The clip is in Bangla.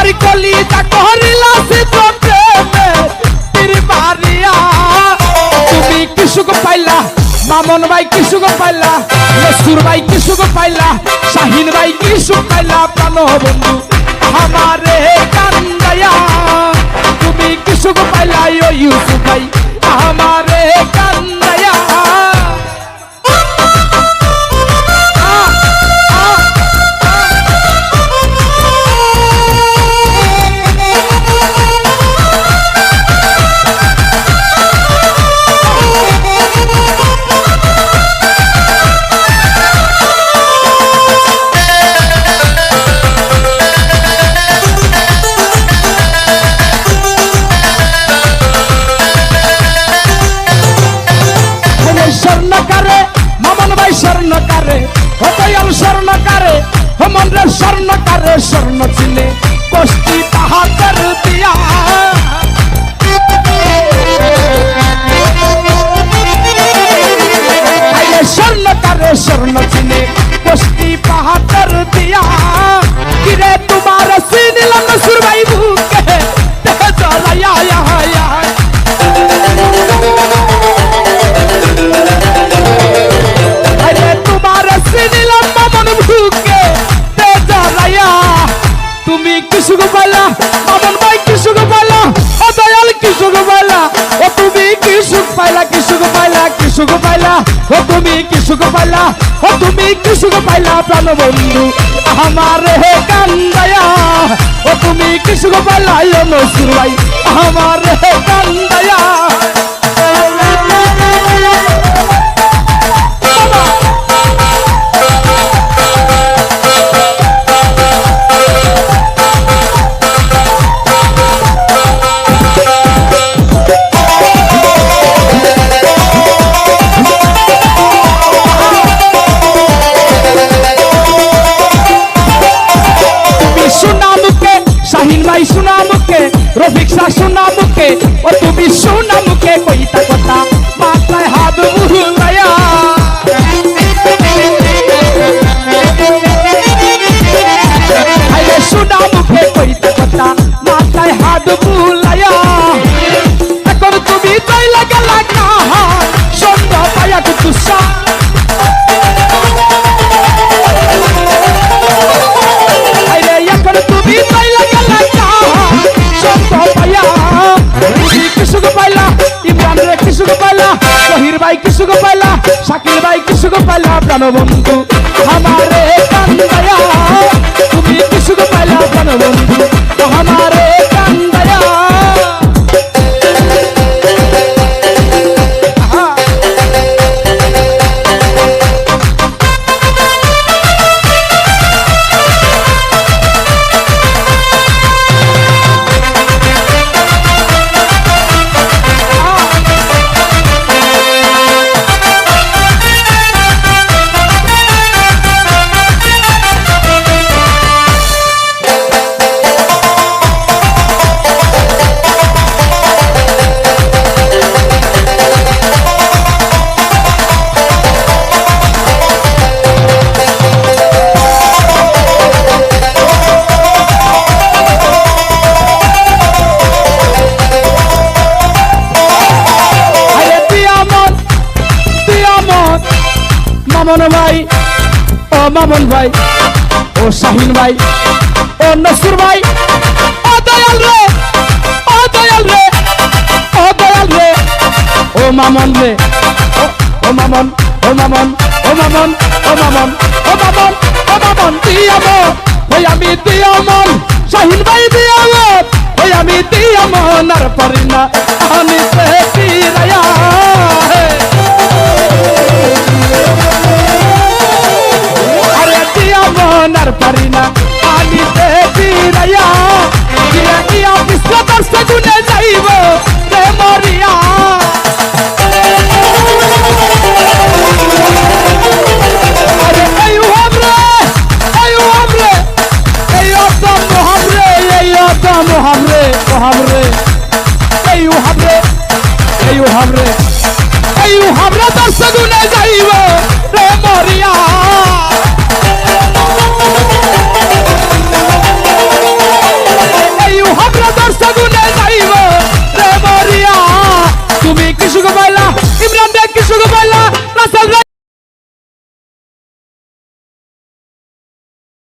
আমার কলিজা করিলা সিদ্ধ প্রেমে তীর মারিয়া তুমি কি সুখ পাইলা মামন ভাই কি সুখ পাইলা নসুর ভাই কি সুখ পাইলা শাহিন ভাই কি সুখ পাইলা প্রাণ বন্ধু আমারে কান্দায়া তুমি কি সুখ পাইলা ও ইউসুফ ভাই আমারে কান্দায়া স্বর্ণকারে মামন ভাই স্বর্ণকারে হতয়াল স্বর্ণকারে মনরে স্বর্ণকারে স্বর্ণ চিনে কষ্টি পাহাড়ের দিয়া স্বর্ণকারে স্বর্ণ চিনে কষ্টি পাহাড়ের দিয়া কিরে তোমার চিনিলাম নসুর ভাই বুকে দেখে চলাইয়া তুমি কি সুখ পাইলা মামন ভাই কি সুখ পাইলা ও দয়াল কি সুখ পাইলা ও তুমি কি সুখ পাইলা কি সুখ পাইলা কি সুখ পাইলা ও তুমি কি সুখ পাইলা ও তুমি কি সুখ পাইলা প্রাণ বন্ধু আমার হে কান্দায়া ও তুমি কি সুখ পাইলা ও নসুর ভাই আমার হে কান্দায়া सुना मुके रफिक सा सुना मुके और तू भी सुना मुके कोई तकता माता हाथ बुलाया अरे सुना मुके कोई तकता माता हाथ बुलाया अगर तू भी तो लगा लगा सुन पाया तो तुसा अरे अगर तू भी तो लगा শহীর ভাই কি সুখ পাইলা শাকিল ভাই কি সুখ পাইলা প্রাণ বন্ধু আমারে কান্দায়া তুমি কি সুখ পাইলা প্রাণ বন্ধু আমারে কান্দায়া মামন ভাই ও মামন ভাই ও শাহিন ভাই ও নসুর ভাই ও দয়াল রে ও দয়াল রে ও দয়াল রে ও মামন রে ও মামন ও মামন ও মামন ও মামন ও মামন ও মামন দিয়ামন ওই আমি দিয়ামন শাহিন ভাই দিয়ামন ওই আমি দিয়ামন আর পারি না আমি পেটিরায়া আর পারি না আমি পেটিরায়া কিয়া কিয়া বিষ্ণু দর্শে গুনে যাইব রে মরিয়া আরে এই হামরে এই অতম হামরে এই অতম হামরে হামরে এই হামরে এই হামরে এই হামরে দর্শে গুনে যাইব রে মরিয়া সুখ পাইলা ইমরান রে কি সুখ পাইলা রাসেল রে